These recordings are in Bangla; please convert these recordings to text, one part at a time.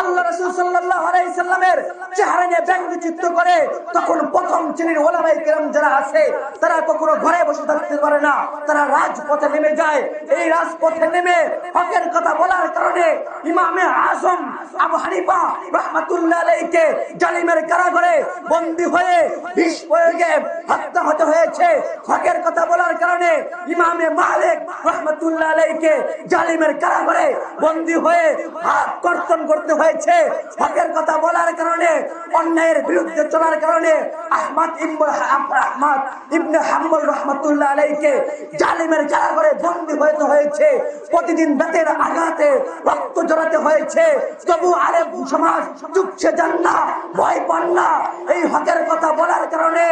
আল্লাহ রাসূল সাল্লাল্লাহু আলাইহি সাল্লামের চেহারা নিয়ে ব্যঙ্গচিত্র করে, তখন প্রথম শ্রেণীর ওলামায়ে কেরাম যারা আছে তারা কখনো ঘরে বসে থাকতে পারে না, তারা রাজপথে নেমে যায়। এই রাজপথে নেমে হকের কথা বলার কারণে ইমামে আযম আবু হানিফা রাহমাতুল্লাহ আলাইহিকে জালিমের কারাগারে বন্দী হয়ে বিষ প্রয়োগে হত্যা হতে হয়েছে। হকের কথা বলার কারণে ইমামে মালিক রাহমাতুল্লাহ আলাইহিকে জালিমের কারাগারে বন্দী হয়ে হাত কর্তন করতে হয়েছে। হকের কথা বলার কারণে, অন্যায়ের বিরুদ্ধে চলার কারণে আহমদ ইবনে হাম্বল রাহমাতুল্লাহ আলাইহিকে জালিমের কারাগারে বন্দী হতে হয়েছে। প্রতিদিন দাঁতের আঘাতে রক্ত ঝরাতে হয়েছে, তবু আলেম সমাজ চুপসে যান না, ভয় পান না। এই হকের কথা বলার কারণে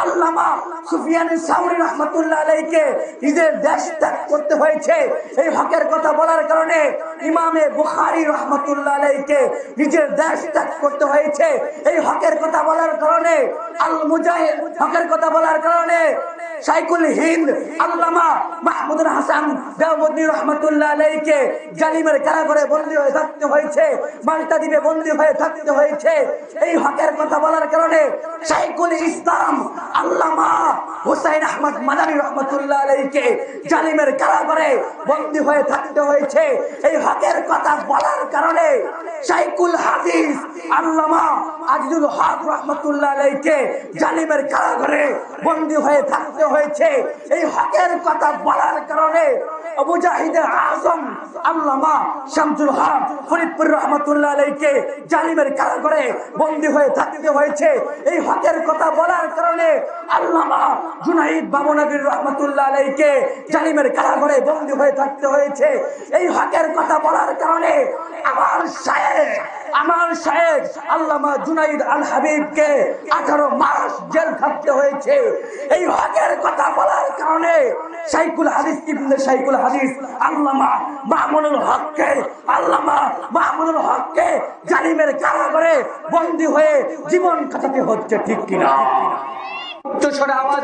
আল্লামা সুফিয়ান সাউরি রাহমাতুল্লাহ আলাইহিকে নিজের দেশ ত্যাগ করতে হয়েছে। এই হকের কথা বলার কারণে ইমামে বুখারী রাহমাতুল্লাহ আলাইহিকে নিজের দেশ ত্যাগ করতে হয়েছে। এই হকের কথা বলার কারণে আল মুজাহিদ, হকের কথা বলার কারণে শাইখুল হিন্দ আল্লামা মাহমুদুল হাসান দেওবন্দি রাহমাতুল্লাহ আলাইহিকে জালিমের কারাগারে বন্দী হয়ে থাকতে হয়েছে, মাল্টা দ্বীপে বন্দী হয়ে থাকতে হয়েছে। এই হকের কথা বলার কারণে শাইখুল ইসলাম আল্লামা হুসাইন আহমদ মাদানী রাহমাতুল্লাহ আলাইহিকে জালিমের কারাগারে বন্দী হয়ে থাকতে হয়েছে। এই হকের কথা বলার কারণে শাইখুল হাদিস আল্লামা আজিজুল হক রাহমাতুল্লাহ আলাইহিকে জালিমের কারাগারে বন্দী হয়ে থাকতে হয়েছে। এই হকের কথা বলার কারণে মুজাহিদে আজম আল্লামা শামসুল হক ফরিদপুর রাহমাতুল্লাহ আলাইহিকে জালিমের কারাগারে বন্দী হয়ে থাকতে হয়েছে। এই হকের কথা বলার কারণে আল্লামা জুনাইদ বাবুনগরী রাহমাতুল্লাহ আলাইহিকে জালিমের কারাগারে বন্দী হয়ে থাকতে হয়েছে। এই হকের কথা বলার কারণে আমার শায়েখ আল্লামা জুনাইদ আল হাবিবকে 18 মাস জেল খাটতে হয়েছে। এই হকের কথা বলার কারণে শাইখুল হাদিস ইবনে শাইখুল হাদিস আল্লামা মামুনুল হককে জালিমের কারাগারে বন্দী হয়ে জীবন কাটাতে হচ্ছে। ঠিক কিনা? তো আওয়াজ